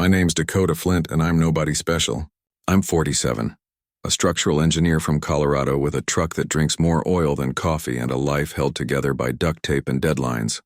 My name's Dakota Flint, and I'm nobody special. I'm 47, a structural engineer from Colorado with a truck that drinks more oil than coffee and a life held together by duct tape and deadlines.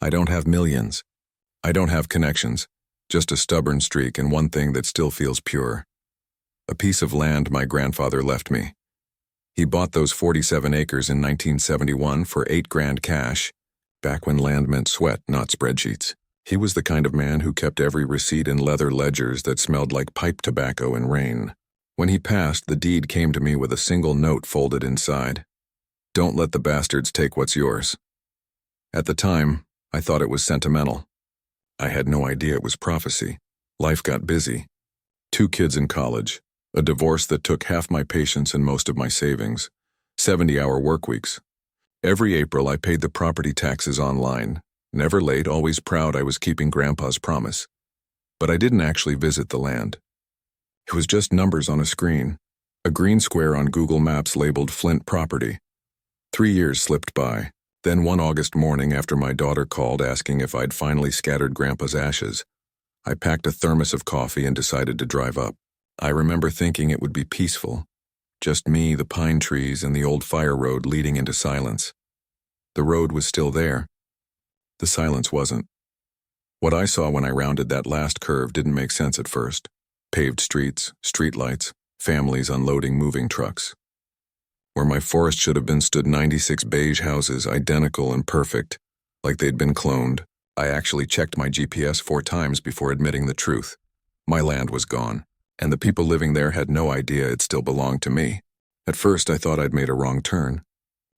I don't have millions. I don't have connections, just a stubborn streak and one thing that still feels pure. A piece of land my grandfather left me. He bought those 47 acres in 1971 for $8,000 cash, back when land meant sweat, not spreadsheets. He was the kind of man who kept every receipt in leather ledgers that smelled like pipe tobacco in rain. When he passed, the deed came to me with a single note folded inside. Don't let the bastards take what's yours. At the time, I thought it was sentimental. I had no idea it was prophecy. Life got busy. 2 kids in college, a divorce that took half my patience and most of my savings, 70-hour work weeks. Every April I paid the property taxes online, never late, always proud I was keeping Grandpa's promise. But I didn't actually visit the land. It was just numbers on a screen, a green square on Google Maps labeled Flint property. 3 years slipped by. Then one August morning, after my daughter called asking if I'd finally scattered Grandpa's ashes, I packed a thermos of coffee and decided to drive up. I remember thinking it would be peaceful. Just me, the pine trees, and the old fire road leading into silence. The road was still there. The silence wasn't. What I saw when I rounded that last curve didn't make sense at first. Paved streets, streetlights, families unloading moving trucks. Where my forest should have been stood 96 beige houses, identical and perfect, like they'd been cloned. I actually checked my GPS 4 times before admitting the truth. My land was gone, and the people living there had no idea it still belonged to me. At first I thought I'd made a wrong turn.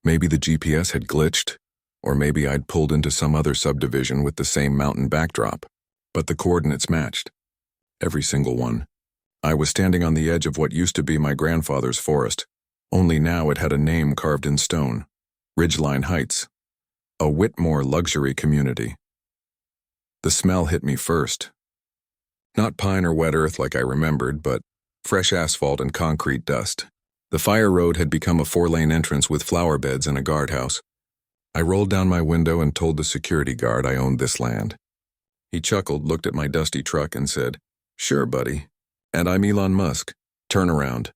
Maybe the GPS had glitched, or maybe I'd pulled into some other subdivision with the same mountain backdrop. But the coordinates matched. Every single one. I was standing on the edge of what used to be my grandfather's forest, only now it had a name carved in stone. Ridgeline Heights. A Whitmore luxury community. The smell hit me first. Not pine or wet earth like I remembered, but fresh asphalt and concrete dust. The fire road had become a 4-lane entrance with flower beds and a guardhouse. I rolled down my window and told the security guard I owned this land. He chuckled, looked at my dusty truck, and said, "Sure, buddy. And I'm Elon Musk. Turn around."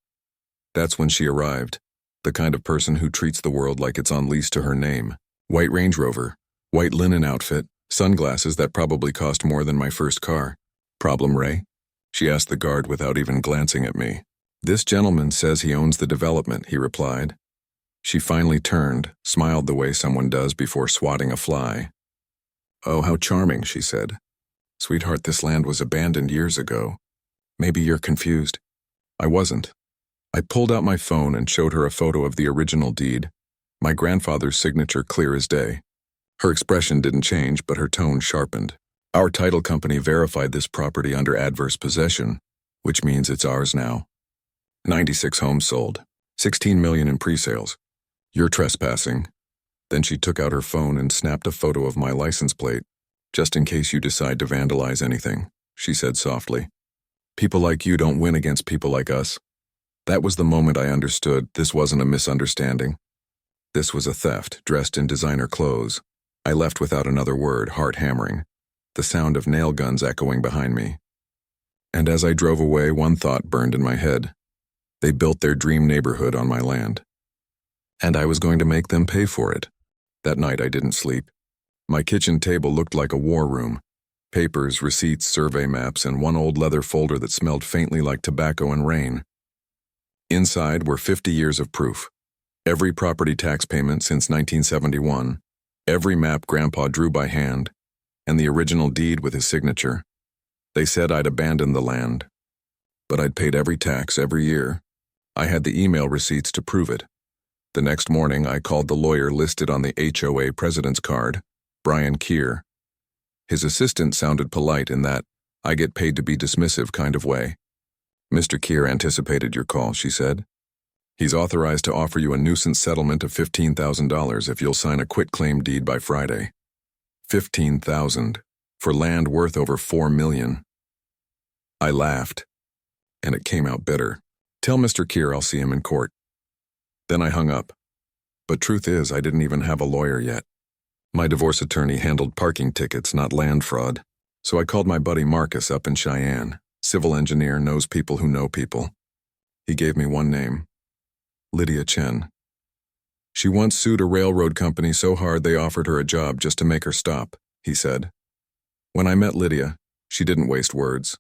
That's when she arrived, the kind of person who treats the world like it's on lease to her name. White Range Rover, white linen outfit, sunglasses that probably cost more than my first car. "Problem, Ray?" she asked the guard without even glancing at me. "This gentleman says he owns the development," he replied. She finally turned, smiled the way someone does before swatting a fly. "Oh, how charming," she said. "Sweetheart, this land was abandoned years ago. Maybe you're confused." I wasn't. I pulled out my phone and showed her a photo of the original deed, my grandfather's signature clear as day. Her expression didn't change, but her tone sharpened. "Our title company verified this property under adverse possession, which means it's ours now. 96 homes sold, 16 million in pre-sales. You're trespassing." Then she took out her phone and snapped a photo of my license plate. "Just in case you decide to vandalize anything," she said softly. "People like you don't win against people like us." That was the moment I understood this wasn't a misunderstanding. This was a theft, dressed in designer clothes. I left without another word, heart hammering, the sound of nail guns echoing behind me. And as I drove away, one thought burned in my head. They built their dream neighborhood on my land. And I was going to make them pay for it. That night I didn't sleep. My kitchen table looked like a war room. Papers, receipts, survey maps, and one old leather folder that smelled faintly like tobacco and rain. Inside were 50 years of proof. Every property tax payment since 1971, every map Grandpa drew by hand, and the original deed with his signature. They said I'd abandoned the land, but I'd paid every tax every year. I had the email receipts to prove it. The next morning, I called the lawyer listed on the HOA president's card, Brian Keir. His assistant sounded polite in that "I get paid to be dismissive" kind of way. "Mr. Keir anticipated your call," she said. "He's authorized to offer you a nuisance settlement of $15,000 if you'll sign a quitclaim deed by Friday." $15,000 for land worth over $4 million. I laughed, and it came out bitter. "Tell Mr. Keir I'll see him in court." Then I hung up. But truth is, I didn't even have a lawyer yet. My divorce attorney handled parking tickets, not land fraud. So I called my buddy Marcus up in Cheyenne. Civil engineer, knows people who know people. He gave me one name. Lydia Chen. She once sued a railroad company so hard they offered her a job just to make her stop, he said. When I met Lydia, she didn't waste words.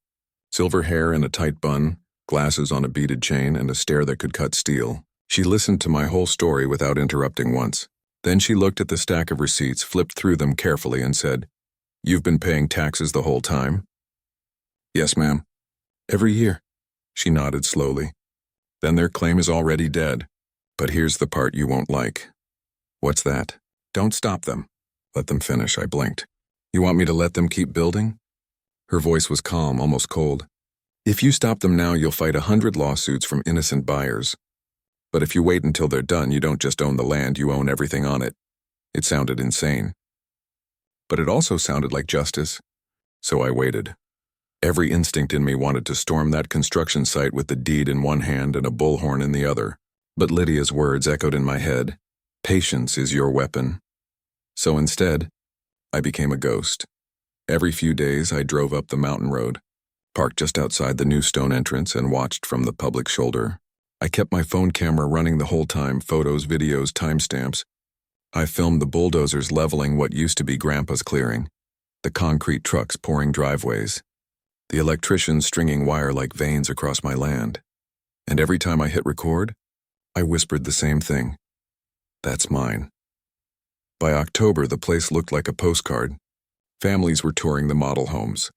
Silver hair in a tight bun, glasses on a beaded chain, and a stare that could cut steel. She listened to my whole story without interrupting once. Then she looked at the stack of receipts, flipped through them carefully, and said, "You've been paying taxes the whole time?" "Yes, ma'am." "Every year?" She nodded slowly. "Then their claim is already dead. But here's the part you won't like." "What's that?" "Don't stop them. Let them finish," I blinked. "You want me to let them keep building?" Her voice was calm, almost cold. "If you stop them now, you'll fight 100 lawsuits from innocent buyers. But if you wait until they're done, you don't just own the land, you own everything on it." It sounded insane. But it also sounded like justice. So I waited. Every instinct in me wanted to storm that construction site with the deed in one hand and a bullhorn in the other. But Lydia's words echoed in my head. "Patience is your weapon." So instead, I became a ghost. Every few days, I drove up the mountain road, parked just outside the new stone entrance, and watched from the public shoulder. I kept my phone camera running the whole time, photos, videos, timestamps. I filmed the bulldozers leveling what used to be Grandpa's clearing, the concrete trucks pouring driveways, the electricians stringing wire like veins across my land. And every time I hit record, I whispered the same thing. "That's mine." By October, the place looked like a postcard. Families were touring the model homes.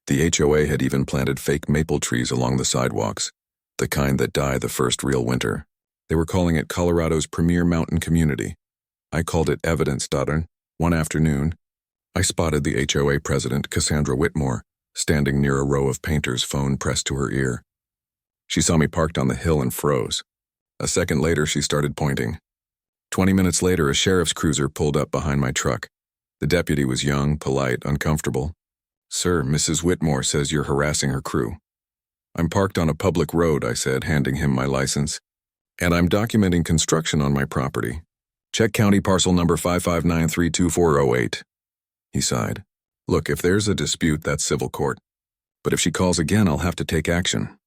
The HOA had even planted fake maple trees along the sidewalks, the kind that die the first real winter. They were calling it Colorado's premier mountain community. I called it Evidence. One afternoon, I spotted the HOA president, Cassandra Whitmore, standing near a row of painters, phone pressed to her ear. She saw me parked on the hill and froze. A second later, she started pointing. 20 minutes later, a sheriff's cruiser pulled up behind my truck. The deputy was young, polite, uncomfortable. "Sir, Mrs. Whitmore says you're harassing her crew." "I'm parked on a public road," I said, handing him my license. "And I'm documenting construction on my property. Check county parcel number 559324008. He sighed. "Look, if there's a dispute, that's civil court. But if she calls again, I'll have to take action."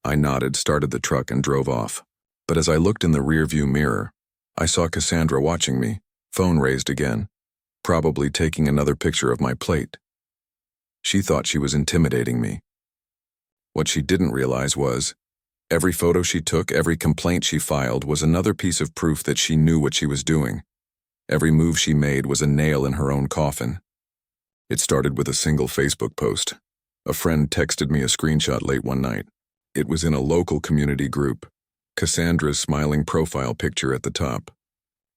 I nodded, started the truck, and drove off. But as I looked in the rearview mirror, I saw Cassandra watching me, phone raised again, probably taking another picture of my plate. She thought she was intimidating me. What she didn't realize was, every photo she took, every complaint she filed was another piece of proof that she knew what she was doing. Every move she made was a nail in her own coffin. It started with a single Facebook post. A friend texted me a screenshot late one night. It was in a local community group. Cassandra's smiling profile picture at the top.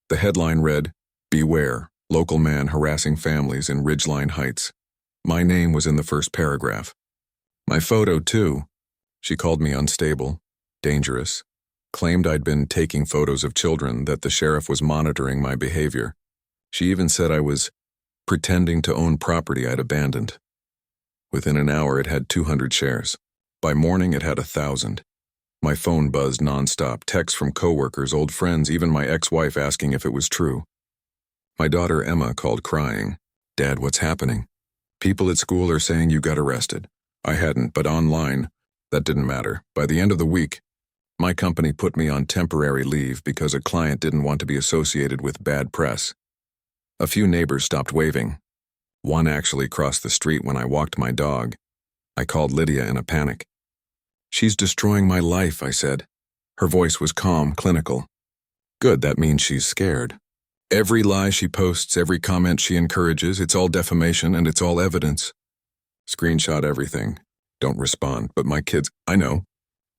The headline read, "Beware, local man harassing families in Ridgeline Heights." My name was in the first paragraph. My photo, too. She called me unstable, dangerous, claimed I'd been taking photos of children, that the sheriff was monitoring my behavior. She even said I was pretending to own property I'd abandoned. Within an hour, it had 200 shares. By morning, it had 1,000. My phone buzzed nonstop, texts from coworkers, old friends, even my ex-wife asking if it was true. My daughter Emma called crying. "Dad, what's happening? People at school are saying you got arrested." I hadn't, but online, that didn't matter. By the end of the week, my company put me on temporary leave because a client didn't want to be associated with bad press. A few neighbors stopped waving. One actually crossed the street when I walked my dog. I called Lydia in a panic. "She's destroying my life," I said. Her voice was calm, clinical. "Good, that means she's scared. Every lie she posts, every comment she encourages, it's all defamation and it's all evidence. Screenshot everything. Don't respond, but my kids, I know.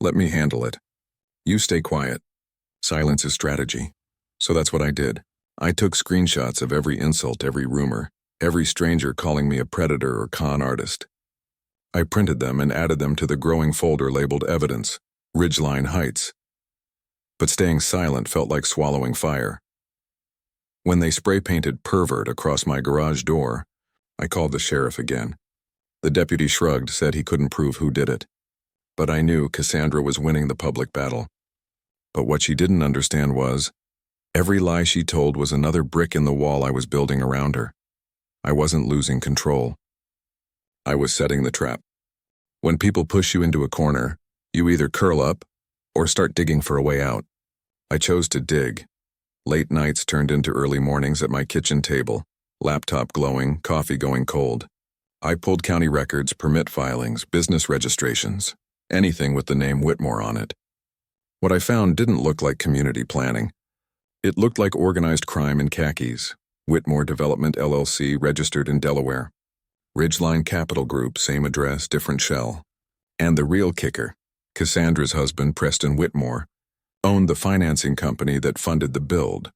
Let me handle it. You stay quiet. Silence is strategy." So that's what I did. I took screenshots of every insult, every rumor, every stranger calling me a predator or con artist. I printed them and added them to the growing folder labeled Evidence, Ridgeline Heights. But staying silent felt like swallowing fire. When they spray-painted "pervert" across my garage door, I called the sheriff again. The deputy shrugged, said he couldn't prove who did it. But I knew Cassandra was winning the public battle. But what she didn't understand was, every lie she told was another brick in the wall I was building around her. I wasn't losing control. I was setting the trap. When people push you into a corner, you either curl up or start digging for a way out. I chose to dig. Late nights turned into early mornings at my kitchen table, laptop glowing, coffee going cold. I pulled county records, permit filings, business registrations, anything with the name Whitmore on it. What I found didn't look like community planning. It looked like organized crime in khakis. Whitmore Development LLC, registered in Delaware. Ridgeline Capital Group, same address, different shell. And the real kicker, Cassandra's husband, Preston Whitmore, owned the financing company that funded the build.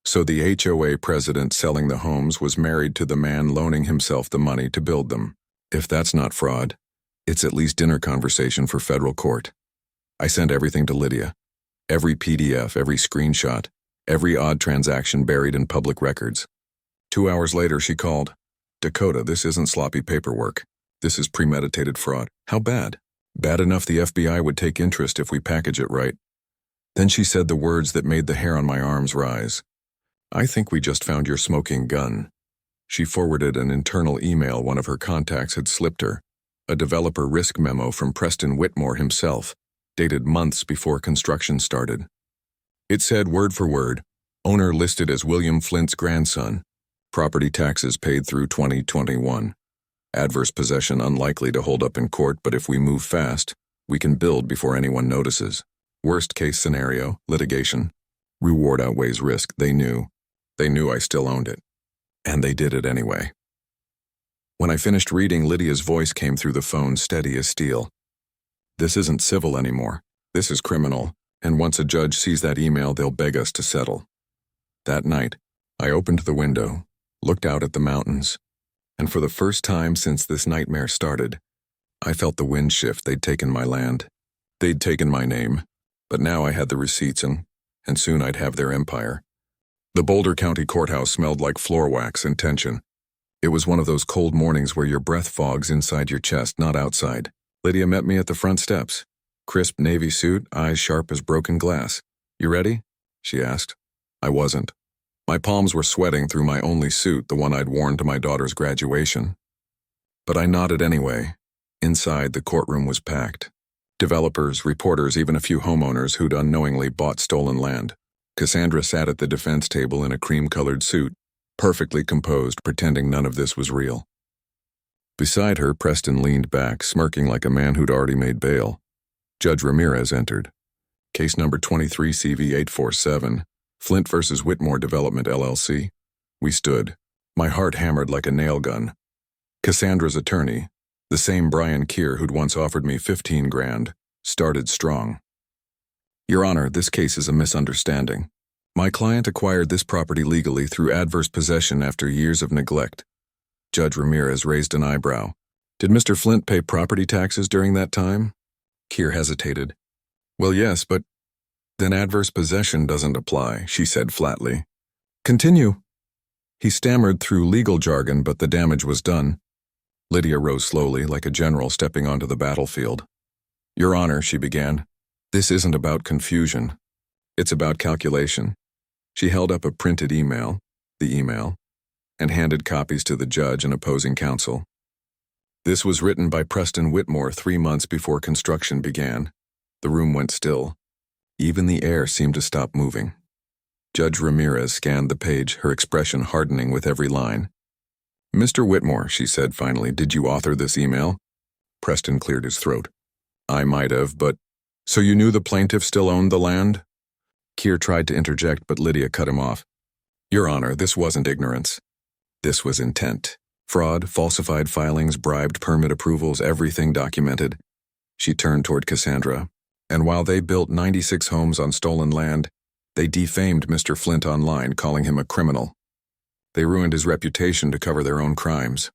So the HOA president selling the homes was married to the man loaning himself the money to build them. If that's not fraud, it's at least dinner conversation for federal court. I sent everything to Lydia. Every PDF, every screenshot, every odd transaction buried in public records. 2 hours later, she called. "Dakota, this isn't sloppy paperwork. This is premeditated fraud." "How bad?" "Bad enough the FBI would take interest if we package it right." Then she said the words that made the hair on my arms rise. "I think we just found your smoking gun." She forwarded an internal email one of her contacts had slipped her, a developer risk memo from Preston Whitmore himself, dated months before construction started. It said word for word, owner listed as William Flint's grandson, property taxes paid through 2021. Adverse possession unlikely to hold up in court, but if we move fast, we can build before anyone notices. Worst case scenario, litigation. Reward outweighs risk. They knew. They knew I still owned it. And they did it anyway. When I finished reading, Lydia's voice came through the phone, steady as steel. "This isn't civil anymore. This is criminal, and once a judge sees that email, they'll beg us to settle." That night, I opened the window, looked out at the mountains, and for the first time since this nightmare started, I felt the wind shift. They'd taken my land. They'd taken my name, but now I had the receipts and soon I'd have their empire. The Boulder County Courthouse smelled like floor wax and tension. It was one of those cold mornings where your breath fogs inside your chest, not outside. Lydia met me at the front steps. Crisp navy suit, eyes sharp as broken glass. "You ready?" she asked. I wasn't. My palms were sweating through my only suit, the one I'd worn to my daughter's graduation. But I nodded anyway. Inside, the courtroom was packed. Developers, reporters, even a few homeowners who'd unknowingly bought stolen land. Cassandra sat at the defense table in a cream-colored suit, perfectly composed, pretending none of this was real. Beside her, Preston leaned back, smirking like a man who'd already made bail. Judge Ramirez entered. Case number 23CV847, Flint versus Whitmore Development LLC. We stood. My heart hammered like a nail gun. Cassandra's attorney, the same Brian Keir who'd once offered me $15,000, started strong. "Your Honor, this case is a misunderstanding. My client acquired this property legally through adverse possession after years of neglect." Judge Ramirez raised an eyebrow. "Did Mr. Flint pay property taxes during that time?" Keir hesitated. "Well, yes, but then adverse possession doesn't apply," she said flatly. "Continue." He stammered through legal jargon, but the damage was done. Lydia rose slowly, like a general stepping onto the battlefield. "Your Honor," she began, "this isn't about confusion. It's about calculation." She held up a printed email, and handed copies to the judge and opposing counsel. This was written by Preston Whitmore 3 months before construction began. The room went still. Even the air seemed to stop moving. Judge Ramirez scanned the page, her expression hardening with every line. "Mr. Whitmore," she said finally, "did you author this email?" Preston cleared his throat. "I might have, but so you knew the plaintiff still owned the land?" Keir tried to interject, but Lydia cut him off. "Your Honor, this wasn't ignorance. This was intent. Fraud, falsified filings, bribed permit approvals, everything documented." She turned toward Cassandra. "And while they built 96 homes on stolen land, they defamed Mr. Flint online, calling him a criminal. They ruined his reputation to cover their own crimes."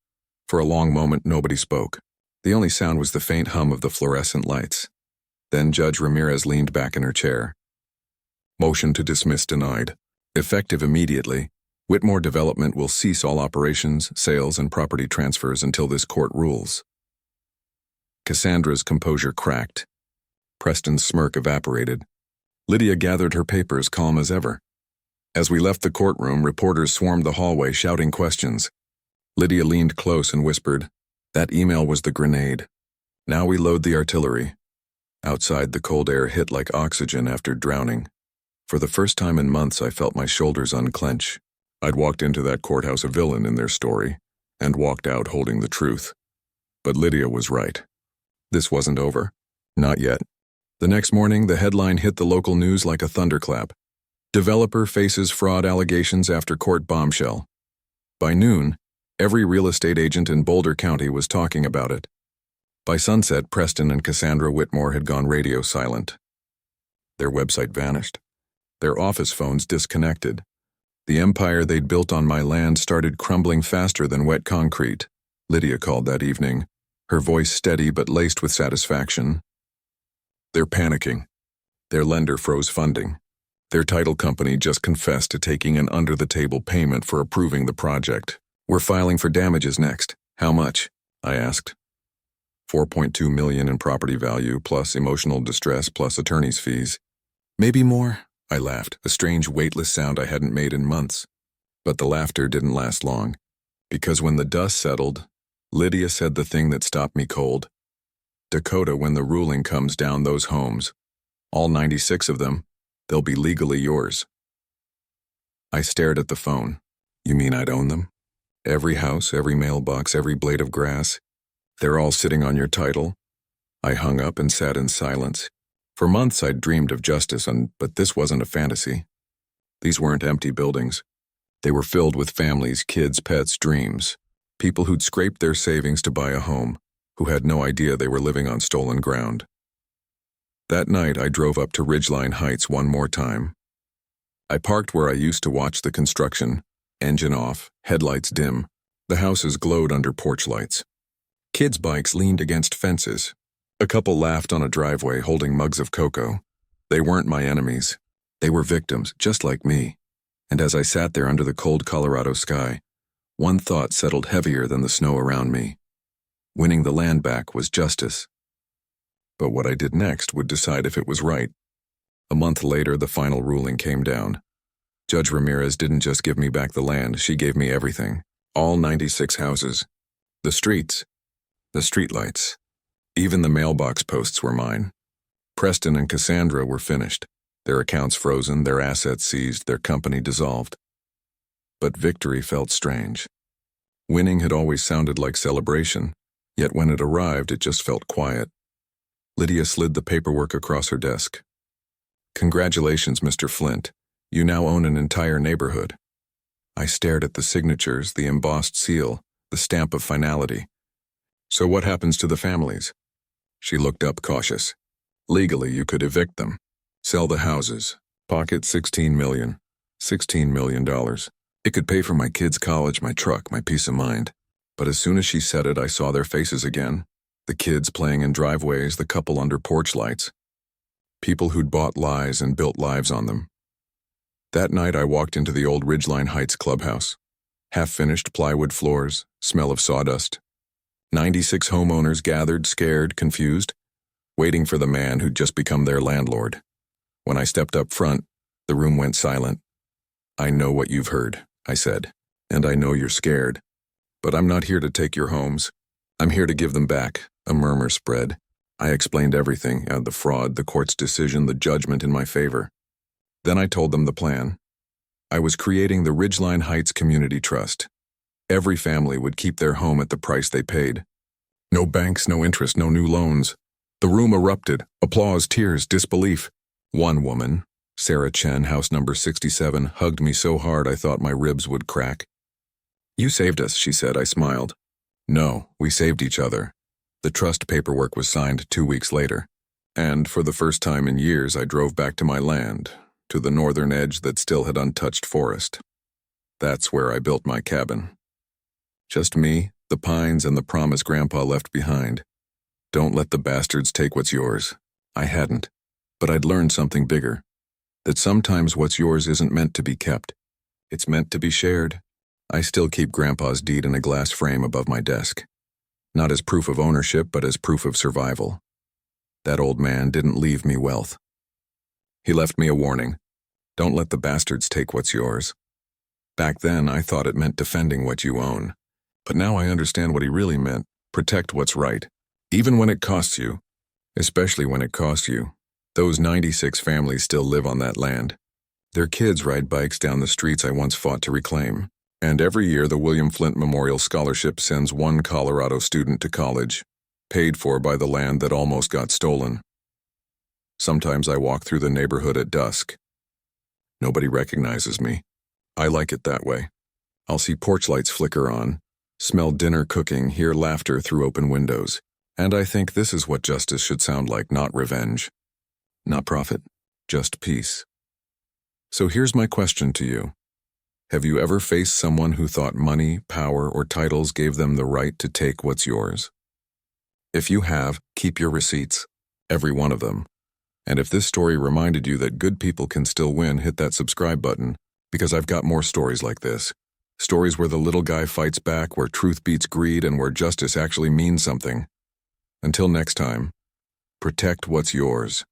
For a long moment, nobody spoke. The only sound was the faint hum of the fluorescent lights. Then Judge Ramirez leaned back in her chair. "Motion to dismiss denied. Effective immediately. Whitmore Development will cease all operations, sales, and property transfers until this court rules." Cassandra's composure cracked. Preston's smirk evaporated. Lydia gathered her papers, calm as ever. As we left the courtroom, reporters swarmed the hallway shouting questions. Lydia leaned close and whispered, That email was the grenade. Now we load the artillery. Outside, the cold air hit like oxygen after drowning. For the first time in months, I felt my shoulders unclench. I'd walked into that courthouse a villain in their story, and walked out holding the truth. But Lydia was right. This wasn't over. Not yet. The next morning, the headline hit the local news like a thunderclap. Developer faces fraud allegations after court bombshell. By noon, every real estate agent in Boulder County was talking about it. By sunset, Preston and Cassandra Whitmore had gone radio silent. Their website vanished. Their office phones disconnected. The empire they'd built on my land started crumbling faster than wet concrete. Lydia called that evening, her voice steady but laced with satisfaction. They're panicking. Their lender froze funding. Their title company just confessed to taking an under-the-table payment for approving the project. We're filing for damages next. How much? I asked. $4.2 million in property value, plus emotional distress, plus attorney's fees. Maybe more, I laughed, a strange weightless sound I hadn't made in months. But the laughter didn't last long, because when the dust settled, Lydia said the thing that stopped me cold. Dakota, when the ruling comes down those homes, all 96 of them, they'll be legally yours. I stared at the phone. You mean I'd own them? Every house, every mailbox, every blade of grass, they're all sitting on your title? I hung up and sat in silence. For months I'd dreamed of justice, but this wasn't a fantasy. These weren't empty buildings. They were filled with families, kids, pets, dreams. People who'd scraped their savings to buy a home, who had no idea they were living on stolen ground. That night I drove up to Ridgeline Heights one more time. I parked where I used to watch the construction, engine off, headlights dim. The houses glowed under porch lights. Kids' bikes leaned against fences. A couple laughed on a driveway holding mugs of cocoa. They weren't my enemies. They were victims, just like me. And as I sat there under the cold Colorado sky, one thought settled heavier than the snow around me. Winning the land back was justice. But what I did next would decide if it was right. A month later, the final ruling came down. Judge Ramirez didn't just give me back the land, she gave me everything. All 96 houses. The streets. The streetlights. Even the mailbox posts were mine. Preston and Cassandra were finished. Their accounts frozen, their assets seized, their company dissolved. But victory felt strange. Winning had always sounded like celebration, yet when it arrived, it just felt quiet. Lydia slid the paperwork across her desk. Congratulations, Mr. Flint. You now own an entire neighborhood. I stared at the signatures, the embossed seal, the stamp of finality. So what happens to the families? She looked up cautious. Legally, you could evict them. Sell the houses. Pocket $16 million. $16 million. It could pay for my kids' college, my truck, my peace of mind. But as soon as she said it, I saw their faces again. The kids playing in driveways, the couple under porch lights. People who'd bought lies and built lives on them. That night, I walked into the old Ridgeline Heights clubhouse. Half-finished plywood floors, smell of sawdust. 96 homeowners gathered, scared, confused, waiting for the man who'd just become their landlord. When I stepped up front, the room went silent. I know what you've heard, I said, and I know you're scared. But I'm not here to take your homes. I'm here to give them back. A murmur spread. I explained everything, the fraud, the court's decision, the judgment in my favor. Then I told them the plan. I was creating the Ridgeline Heights Community Trust. Every family would keep their home at the price they paid. No banks, no interest, no new loans. The room erupted. Applause, tears, disbelief. One woman, Sarah Chen, house number 67, hugged me so hard I thought my ribs would crack. You saved us, she said. I smiled. No, we saved each other. The trust paperwork was signed 2 weeks later. And for the first time in years, I drove back to my land, to the northern edge that still had untouched forest. That's where I built my cabin. Just me, the pines, and the promise Grandpa left behind. Don't let the bastards take what's yours. I hadn't, but I'd learned something bigger. That sometimes what's yours isn't meant to be kept. It's meant to be shared. I still keep Grandpa's deed in a glass frame above my desk. Not as proof of ownership, but as proof of survival. That old man didn't leave me wealth. He left me a warning. Don't let the bastards take what's yours. Back then, I thought it meant defending what you own. But now I understand what he really meant. Protect what's right, even when it costs you, especially when it costs you. Those 96 families still live on that land. Their kids ride bikes down the streets I once fought to reclaim. And every year the William Flint Memorial Scholarship sends one Colorado student to college, paid for by the land that almost got stolen. Sometimes I walk through the neighborhood at dusk. Nobody recognizes me. I like it that way. I'll see porch lights flicker on, smell dinner cooking, hear laughter through open windows. And I think this is what justice should sound like, not revenge. Not profit, just peace. So here's my question to you. Have you ever faced someone who thought money, power, or titles gave them the right to take what's yours? If you have, keep your receipts, every one of them. And if this story reminded you that good people can still win, hit that subscribe button, because I've got more stories like this. Stories where the little guy fights back, where truth beats greed, and where justice actually means something. Until next time, protect what's yours.